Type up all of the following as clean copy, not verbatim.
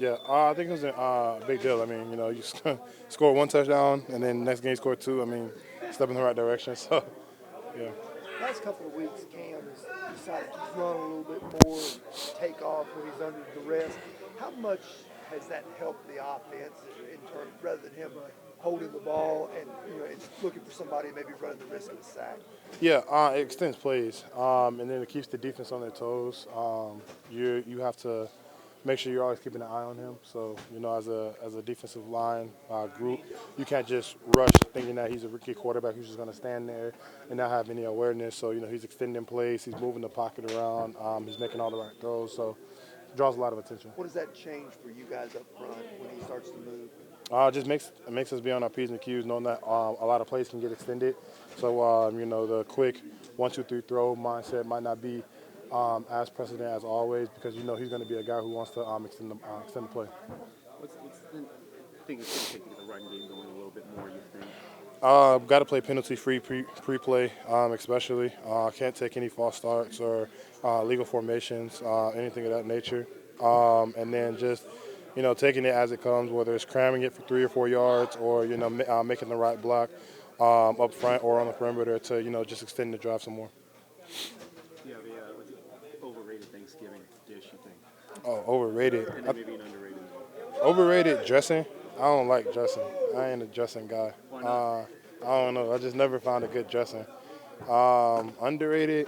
Yeah, I think it was a big deal. I mean, you score one touchdown, and then next game score two. I mean, step in the right direction. So, yeah. Last couple of weeks, Cam has decided to run a little bit more and take off when he's under duress. How much has that helped the offense in terms, rather than him holding the ball and it's looking for somebody maybe running the risk of a sack? Yeah, it extends plays, and then it keeps the defense on their toes. You have to make sure you're always keeping an eye on him. So as a defensive line group, you can't just rush thinking that he's a rookie quarterback who's just going to stand there and not have any awareness. So he's extending plays, he's moving the pocket around, he's making all the right throws. So it draws a lot of attention. What does that change for you guys up front when he starts to move? It just makes us be on our P's and Q's, knowing that a lot of plays can get extended. So the quick 1-2-3 throw mindset might not be as precedent as always, because he's going to be a guy who wants to extend the play. What's the thing it's going to take to get the run game going a little bit more, you think? Got to play penalty-free pre-play, especially. Can't take any false starts or legal formations, anything of that nature. And then just, taking it as it comes, whether it's cramming it for 3 or 4 yards or, making the right block up front or on the perimeter to, just extend the drive some more. Yeah, what's the overrated Thanksgiving dish, you think? Oh, overrated. And then maybe an underrated. Overrated dressing? I don't like dressing. I ain't a dressing guy. Why not? I don't know. I just never found a good dressing. Underrated?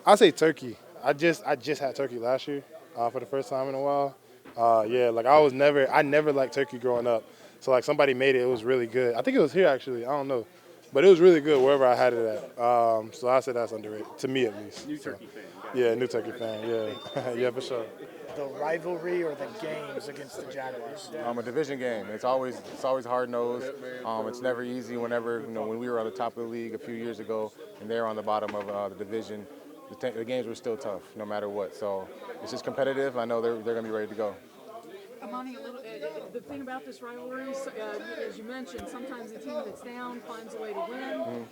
I say turkey. I just had turkey last year for the first time in a while. I never liked turkey growing up. So somebody made it. It was really good. I think it was here actually. I don't know, but it was really good wherever I had it at. So I say that's underrated to me at least. New turkey fan. Yeah, new turkey fan. Yeah, yeah, for sure. The rivalry or the games against the Jaguars? A division game. It's always hard nosed. It's never easy. Whenever when we were on the top of the league a few years ago and they're on the bottom of the division, the games were still tough no matter what. So it's just competitive. I know they're going to be ready to go. Amani, the thing about this rivalry, as you mentioned, sometimes the team that's down finds a way to win.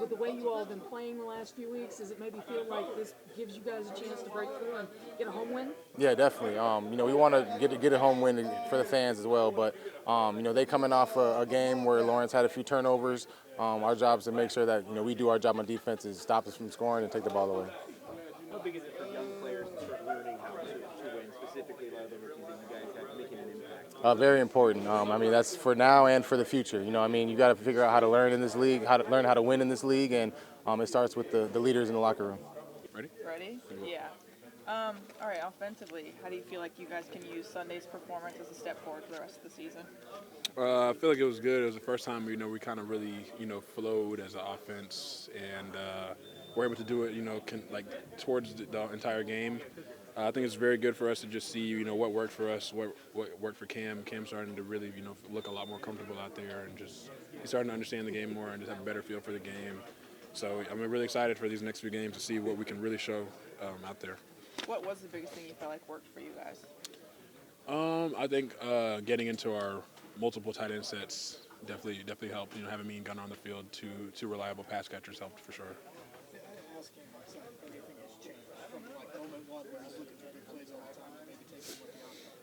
With the way you all have been playing the last few weeks, does it maybe feel like this gives you guys a chance to break through and get a home win? Yeah, definitely. We want to get a home win for the fans as well. But they coming off a game where Lawrence had a few turnovers. Our job is to make sure that we do our job on defense, is stop us from scoring and take the ball away. How big is it for young players to start learning how to win, specifically a lot of the rookies that you guys have making an impact? Very important. That's for now and for the future. You got to figure out how to learn in this league, how to win in this league, and it starts with the leaders in the locker room. Ready? Yeah. All right, offensively, how do you feel like you guys can use Sunday's performance as a step forward for the rest of the season? I feel like it was good. It was the first time, we kind of really, flowed as an offense, and we're able to do it, towards the entire game. I think it's very good for us to just see, what worked for us, what worked for Cam. Cam's starting to really, look a lot more comfortable out there, and just he's starting to understand the game more and just have a better feel for the game. So I'm really excited for these next few games to see what we can really show out there. What was the biggest thing you felt like worked for you guys? I think getting into our multiple tight end sets definitely helped. Having me and Gunnar on the field, two reliable pass catchers helped for sure.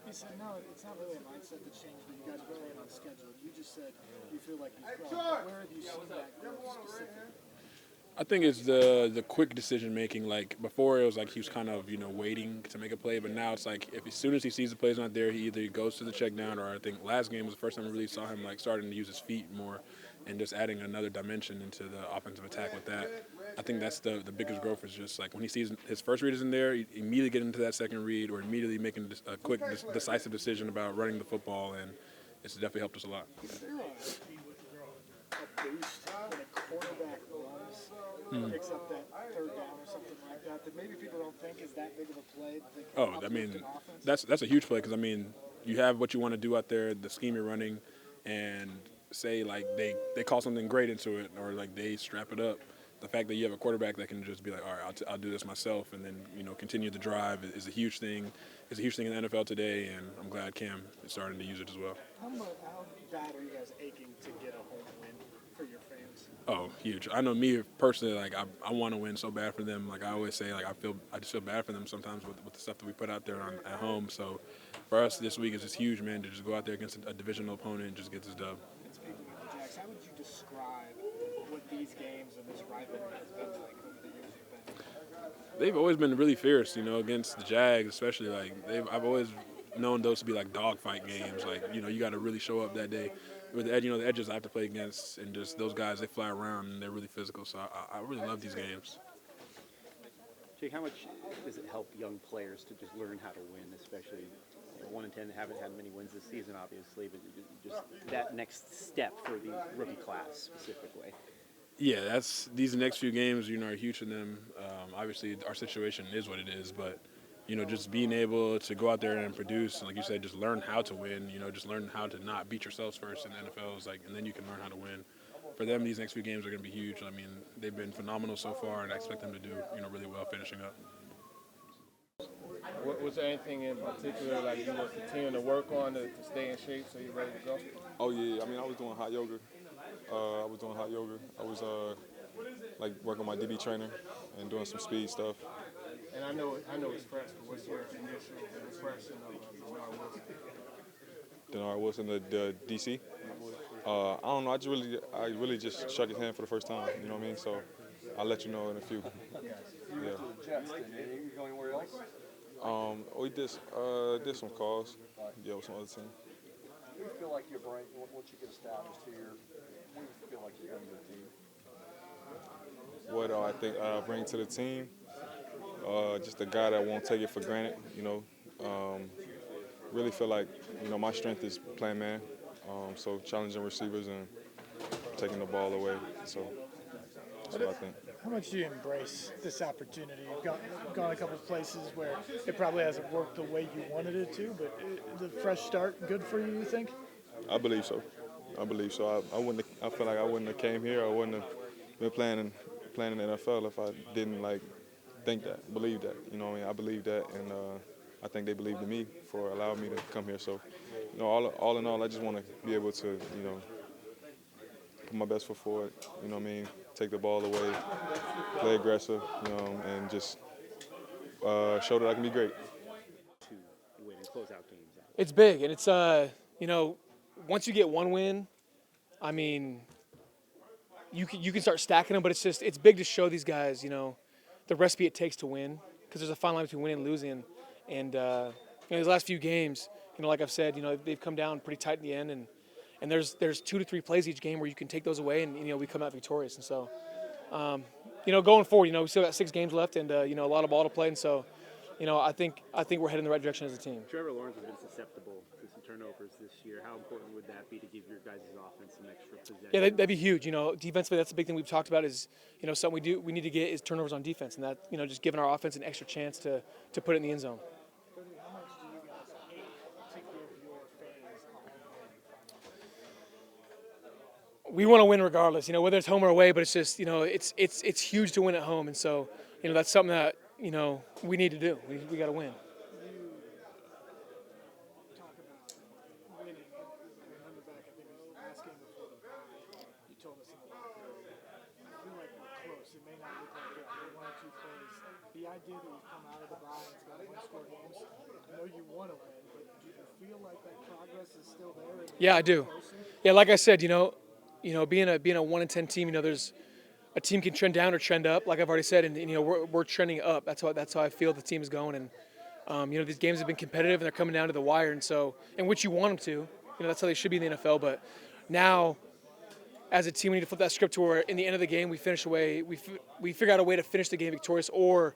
He said, no, it's not really a mindset that's changed, but you guys go right on schedule. You just said you feel like you've grown. Where have you seen that specifically? I think it's the quick decision making. Like before, it was like he was kind of waiting to make a play, but now it's like as soon as he sees the play's not there, he either goes to the check down, or I think last game was the first time I really saw him starting to use his feet more and just adding another dimension into the offensive attack with that. I think that's the biggest growth, is just when he sees his first read isn't there, he immediately get into that second read or immediately making a quick, decisive decision about running the football, and it's definitely helped us a lot. Is there a boost when a quarterback runs, picks up that third down or something like that maybe people don't think is that big of a play? That's a huge play, because you have what you want to do out there, the scheme you're running, and say they call something great into it, or they strap it up. The fact that you have a quarterback that can just be like, all right, I'll do this myself, and then continue the drive is a huge thing. It's a huge thing in the NFL today, and I'm glad Cam is starting to use it as well. How bad are you guys aching to get a home win for your fans? Oh, huge. I know me personally, like I want to win so bad for them. Like I always say, like I just feel bad for them sometimes with the stuff that we put out there at home. So for us this week is just huge, man, to just go out there against a divisional opponent and just get this dub. And speaking of the Jags, how would you describe what these games and this rivalry has been like over the years you've been? They've always been really fierce, against the Jags, especially. Like I've always known those to be like dogfight games. Like you got to really show up that day. With the the edges I have to play against, and just those guys, they fly around and they're really physical. So I really love these games. Jake, how much does it help young players to just learn how to win, especially 1 and 10 haven't had many wins this season, obviously, but just that next step for the rookie class specifically? Yeah, these next few games, are huge for them. Obviously, our situation is what it is, but just being able to go out there and produce, and like you said, just learn how to win. Just learn how to not beat yourselves first in the NFL, and then you can learn how to win. For them, these next few games are going to be huge. I mean, they've been phenomenal so far, and I expect them to do really well finishing up. Was there anything in particular like you were continuing to work on to stay in shape so you're ready to go? Oh yeah, I mean I was doing hot yoga. I was like working my DB trainer and doing some speed stuff. And I know it's fresh, but what's your initial impression of Denard Wilson, the DC. I don't know. I really just shook his hand for the first time. You know what I mean? So I'll let you know in a few. You went to the Jets, didn't you? You go anywhere else? We did some calls. Yeah, with some other team. What do you feel like you're bringing once you get established here? What do you feel like you're bringing to the team? What do I think I bring to the team? Just a guy that won't take it for granted. Really feel like my strength is playing man. So challenging receivers and taking the ball away. So that's what I think. How much do you embrace this opportunity? You've gone a couple of places where it probably hasn't worked the way you wanted it to, but the fresh start good for you think? I believe so. I feel like I wouldn't have came here. I wouldn't have been playing in the NFL if I didn't believe that. I believe that, and I think they believed in me for allowing me to come here. So, all in all, I just want to be able to, put my best foot forward. Take the ball away, play aggressive, and just show that I can be great. To win and close out games. It's big, and it's once you get one win, I mean, you can start stacking them, but it's big to show these guys, the recipe it takes to win, because there's a fine line between winning and losing, and these last few games, like I've said, they've come down pretty tight in the end, and there's 2 to 3 plays each game where you can take those away, and we come out victorious, and so going forward, we still got 6 games left, and a lot of ball to play, and so I think we're heading in the right direction as a team. Trevor Lawrence has been susceptible to some turnovers this year. How important would that be to give your guys' offense some extra possession? Yeah, that'd be huge. Defensively, that's the big thing we've talked about is, something we need to get is turnovers on defense, and that, just giving our offense an extra chance to put it in the end zone. How much do you guys hate to give your fans We want to win regardless, whether it's home or away, but it's just, it's huge to win at home, and so, that's something that, we need to do. We got to win. talk about winning? I remember back, I think it was the last game before the bye, you told us in the locker room, I feel like we're close. It may not look like it, but 1 or 2 plays. The idea that we've come out of the bye and it's got to win-score games, I know you want to win, but do you feel like that progress is still there? Yeah, I do. Yeah, like I said, being a 1 and 10 team, there's a team can trend down or trend up, like I've already said, and we're trending up. That's how I feel the team is going, and these games have been competitive and they're coming down to the wire, and so, and which you want them to, that's how they should be in the NFL. But now, as a team, we need to flip that script to where in the end of the game we finish away, we figure out a way to finish the game victorious, or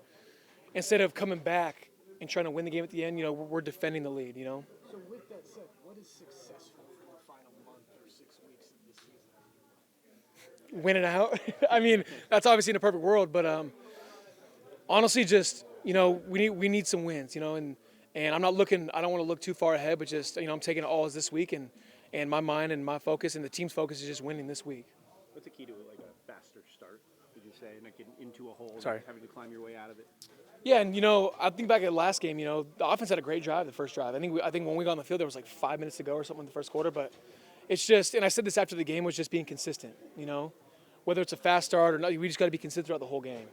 instead of coming back and trying to win the game at the end, we're defending the lead. So with that said, what is successful for the final month or 6 weeks of this season? Winning out. I mean, that's obviously in a perfect world, but honestly, just we need some wins, and I'm not looking. I don't want to look too far ahead, but just I'm taking it all as this week, and my mind and my focus and the team's focus is just winning this week. What's the key to like a faster start? Would you say, not getting into a hole, Sorry. having to climb your way out of it? Yeah, and I think back at the last game, the offense had a great drive, the first drive. I think when we got on the field, there was like 5 minutes to go or something in the first quarter, but it's just, and I said this after the game, was just being consistent. You know, whether it's a fast start or not, we just got to be consistent throughout the whole game.